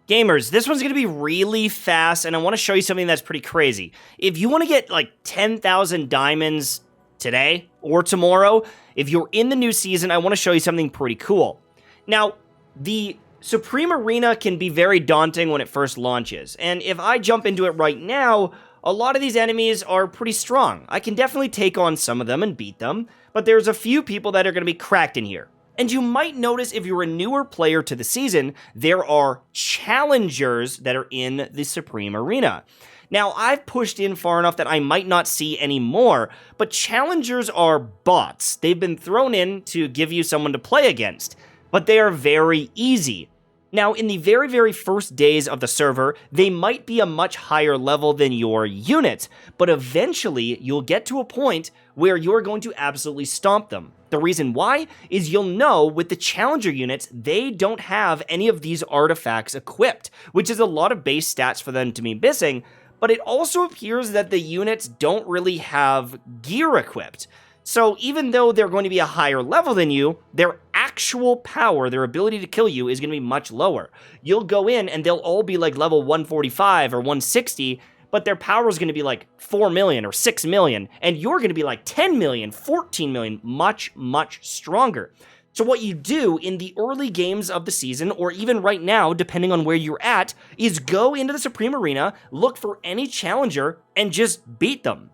Gamers, this one's going to be really fast, and I want to show you something that's pretty crazy. If you want to get like 10,000 diamonds today or tomorrow, if you're in the new season, I want to show you something pretty cool. Now, the Supreme Arena can be very daunting when it first launches, and if I jump into it right now, a lot of these enemies are pretty strong. I can definitely take on some of them and beat them, but there's a few people that are going to be cracked in here. And you might notice if you're a newer player to the season, there are challengers that are in the Supreme Arena. Now, I've pushed in far enough that I might not see any more, but challengers are bots. They've been thrown in to give you someone to play against, but they are very easy. Now, in the very, very first days of the server, they might be a much higher level than your units, but eventually you'll get to a point where you're going to absolutely stomp them. The reason why is you'll know with the challenger units, they don't have any of these artifacts equipped, which is a lot of base stats for them to be missing, but it also appears that the units don't really have gear equipped. So even though they're going to be a higher level than you, their actual power, their ability to kill you is going to be much lower. You'll go in and they'll all be like level 145 or 160, but their power is going to be like 4 million or 6 million, and you're going to be like 10 million, 14 million, much, much stronger. So what you do in the early games of the season, or even right now, depending on where you're at, is go into the Supreme Arena, look for any challenger, and just beat them.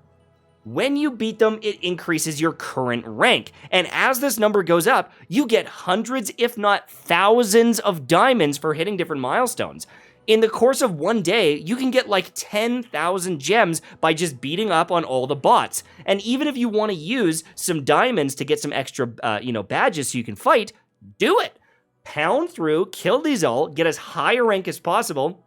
When you beat them, it increases your current rank, and as this number goes up, you get hundreds, if not thousands, of diamonds for hitting different milestones. In the course of one day, you can get like 10,000 gems by just beating up on all the bots. And even if you want to use some diamonds to get some extra, badges so you can fight, do it. Pound through, kill these all, get as high a rank as possible,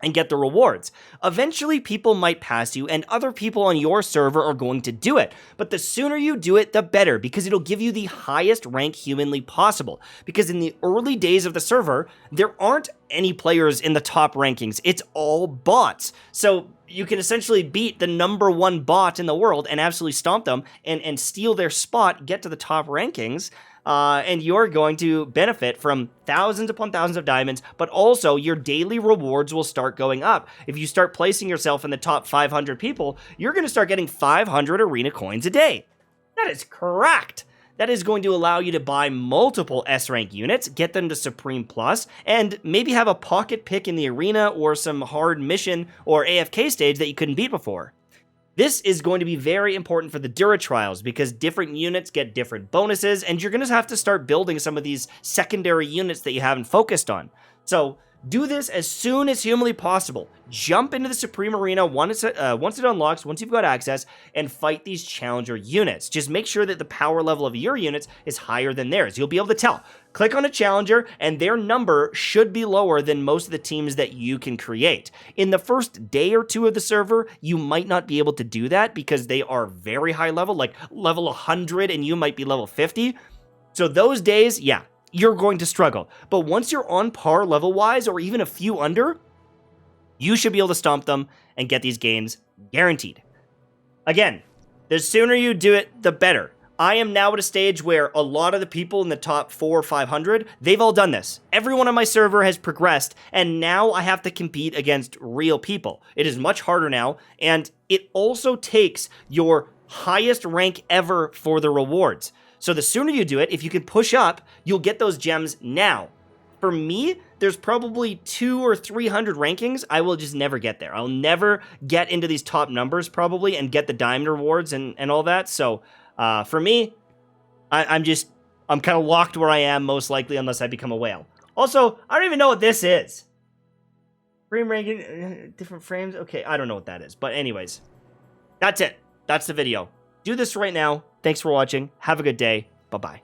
and get the rewards. Eventually, people might pass you, and other people on your server are going to do it. But the sooner you do it, the better, because it'll give you the highest rank humanly possible. Because in the early days of the server, there aren't any players in the top rankings. It's all bots. So you can essentially beat the number one bot in the world and absolutely stomp them and steal their spot, get to the top rankings. And you're going to benefit from thousands upon thousands of diamonds, but also your daily rewards will start going up. If you start placing yourself in the top 500 people, you're going to start getting 500 arena coins a day. That is correct. That is going to allow you to buy multiple S-rank units, get them to Supreme Plus, and maybe have a pocket pick in the arena or some hard mission or AFK stage that you couldn't beat before. This is going to be very important for the Dura trials because different units get different bonuses, and you're going to have to start building some of these secondary units that you haven't focused on. So do this as soon as humanly possible. Jump into the Supreme Arena once it unlocks, once you've got access, and fight these challenger units. Just make sure that the power level of your units is higher than theirs. You'll be able to tell. Click on a challenger, and their number should be lower than most of the teams that you can create. In the first day or two of the server, you might not be able to do that because they are very high level, like level 100, and you might be level 50. So those days, yeah, you're going to struggle. But once you're on par level-wise, or even a few under, you should be able to stomp them and get these gains guaranteed. Again, the sooner you do it, the better. I am now at a stage where a lot of the people in the top 400 or 500, they've all done this. Everyone on my server has progressed, and now I have to compete against real people. It is much harder now, and it also takes your highest rank ever for the rewards. So the sooner you do it, if you can push up, you'll get those gems now. For me, there's probably 200 or 300 rankings. I will just never get there. I'll never get into these top numbers probably and get the diamond rewards and all that. So for me, I'm kind of locked where I am most likely unless I become a whale. Also, I don't even know what this is. Frame ranking, different frames. Okay, I don't know what that is. But anyways, that's it. That's the video. Do this right now. Thanks for watching. Have a good day. Bye-bye.